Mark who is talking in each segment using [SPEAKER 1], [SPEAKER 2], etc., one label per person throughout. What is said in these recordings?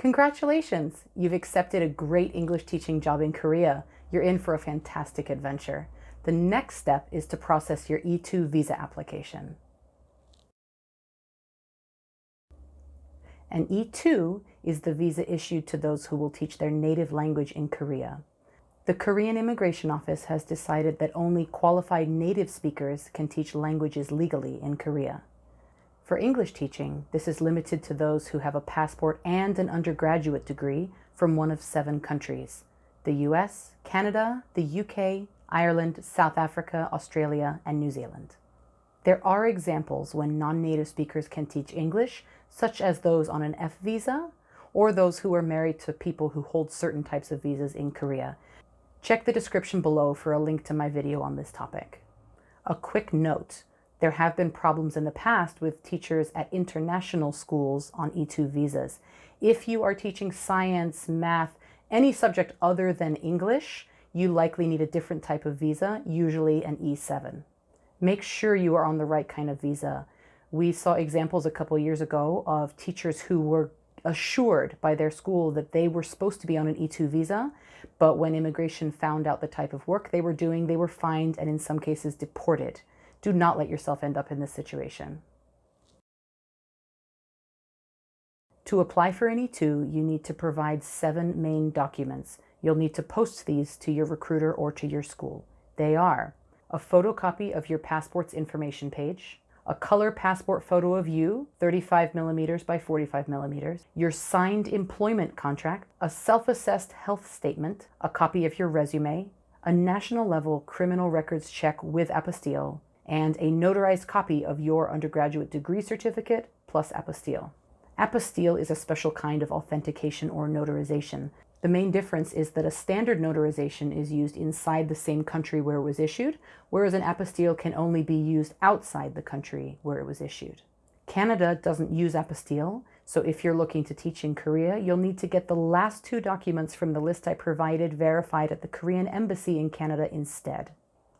[SPEAKER 1] Congratulations! You've accepted a great English teaching job in Korea. You're in for a fantastic adventure. The next step is to process your E2 visa application. An E2 is the visa issued to those who will teach their native language in Korea. The Korean Immigration Office has decided that only qualified native speakers can teach languages legally in Korea. For English teaching, this is limited to those who have a passport and an undergraduate degree from one of 7 countries: the US, Canada, the UK, Ireland, South Africa, Australia, and New Zealand. There are examples when non-native speakers can teach English, such as those on an F visa, or those who are married to people who hold certain types of visas in Korea. Check the description below for a link to my video on this topic. A quick note: there have been problems in the past with teachers at international schools on E2 visas. If you are teaching science, math, any subject other than English, you likely need a different type of visa, usually an E7. Make sure you are on the right kind of visa. We saw examples a couple years ago of teachers who were assured by their school that they were supposed to be on an E2 visa, but when immigration found out the type of work they were doing, they were fined and in some cases deported. Do not let yourself end up in this situation. To apply for an E2, you need to provide 7 main documents. You'll need to post these to your recruiter or to your school. They are a photocopy of your passport's information page, a color passport photo of you, 35 millimeters by 45 millimeters, your signed employment contract, a self-assessed health statement, a copy of your resume, a national level criminal records check with apostille, and a notarized copy of your undergraduate degree certificate plus apostille. Apostille is a special kind of authentication or notarization. The main difference is that a standard notarization is used inside the same country where it was issued, whereas an apostille can only be used outside the country where it was issued. Canada doesn't use apostille, so if you're looking to teach in Korea, you'll need to get the last 2 documents from the list I provided verified at the Korean Embassy in Canada instead.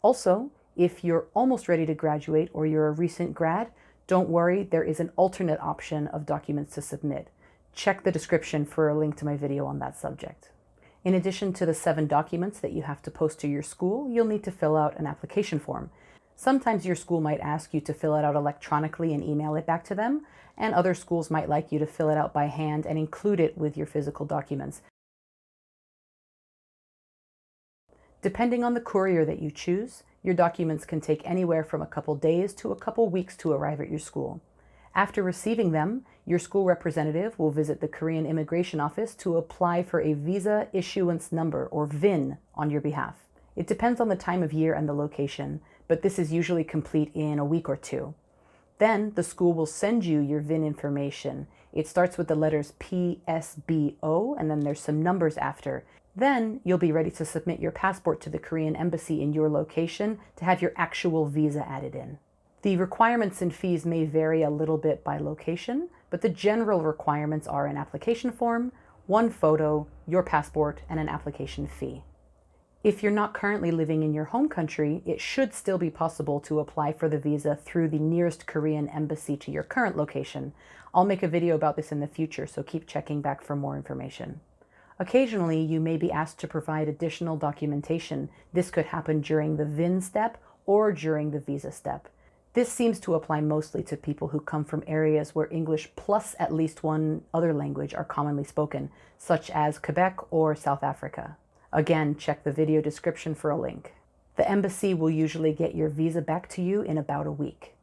[SPEAKER 1] Also, if you're almost ready to graduate or you're a recent grad, don't worry, there is an alternate option of documents to submit. Check the description for a link to my video on that subject. In addition to the 7 documents that you have to post to your school, you'll need to fill out an application form. Sometimes your school might ask you to fill it out electronically and email it back to them, and other schools might like you to fill it out by hand and include it with your physical documents. Depending on the courier that you choose, your documents can take anywhere from a couple days to a couple weeks to arrive at your school. After receiving them, your school representative will visit the Korean Immigration Office to apply for a Visa Issuance Number, or VIN, on your behalf. It depends on the time of year and the location, but this is usually complete in a week or 2. Then the school will send you your VIN information. It starts with the letters PSBO, and then there's some numbers after. Then you'll be ready to submit your passport to the Korean Embassy in your location to have your actual visa added in. The requirements and fees may vary a little bit by location, but the general requirements are an application form, 1 photo, your passport, and an application fee. If you're not currently living in your home country, it should still be possible to apply for the visa through the nearest Korean embassy to your current location. I'll make a video about this in the future, so keep checking back for more information. Occasionally, you may be asked to provide additional documentation. This could happen during the VIN step or during the visa step. This seems to apply mostly to people who come from areas where English plus at least 1 other language are commonly spoken, such as Quebec or South Africa. Again, check the video description for a link. The embassy will usually get your visa back to you in about a week.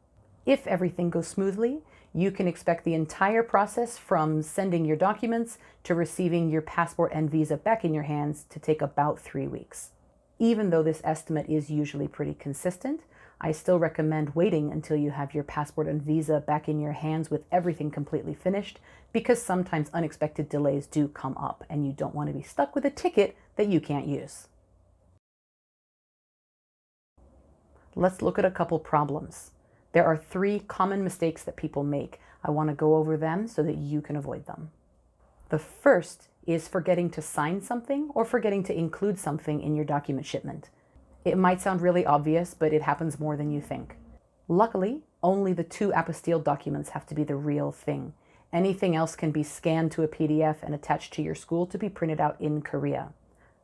[SPEAKER 1] If everything goes smoothly, you can expect the entire process from sending your documents to receiving your passport and visa back in your hands to take about 3 weeks. Even though this estimate is usually pretty consistent, I still recommend waiting until you have your passport and visa back in your hands with everything completely finished, because sometimes unexpected delays do come up and you don't want to be stuck with a ticket that you can't use. Let's look at a couple problems. There are 3 common mistakes that people make. I want to go over them so that you can avoid them. The first is forgetting to sign something or forgetting to include something in your document shipment. It might sound really obvious, but it happens more than you think. Luckily, only the 2 apostille documents have to be the real thing. Anything else can be scanned to a PDF and attached to your school to be printed out in Korea.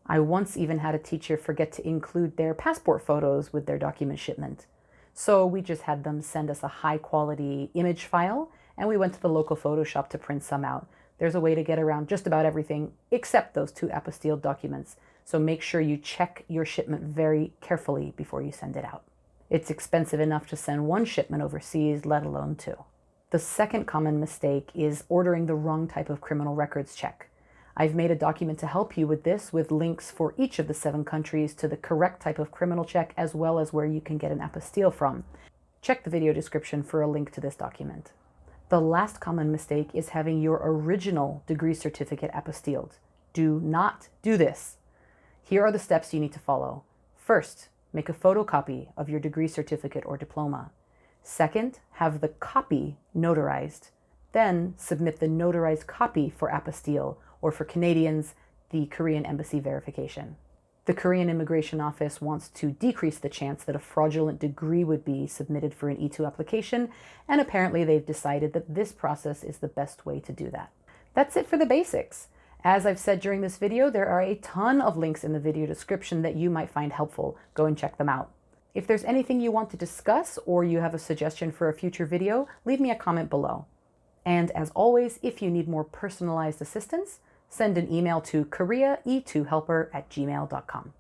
[SPEAKER 1] I once even had a teacher forget to include their passport photos with their document shipment. So we just had them send us a high quality image file, and we went to the local photo shop to print some out. There's a way to get around just about everything except those 2 apostille documents. So make sure you check your shipment very carefully before you send it out. It's expensive enough to send 1 shipment overseas, let alone 2. The second common mistake is ordering the wrong type of criminal records check. I've made a document to help you with this, with links for each of the 7 countries to the correct type of criminal check, as well as where you can get an apostille from. Check the video description for a link to this document. The last common mistake is having your original degree certificate apostilled. Do not do this. Here are the steps you need to follow. First, make a photocopy of your degree certificate or diploma. Second, have the copy notarized. Then submit the notarized copy for apostille, or for Canadians, the Korean Embassy verification. The Korean Immigration Office wants to decrease the chance that a fraudulent degree would be submitted for an E2 application, and apparently they've decided that this process is the best way to do that. That's it for the basics. As I've said during this video, there are a ton of links in the video description that you might find helpful. Go and check them out. If there's anything you want to discuss or you have a suggestion for a future video, leave me a comment below. And as always, if you need more personalized assistance, send an email to koreae2helper@gmail.com.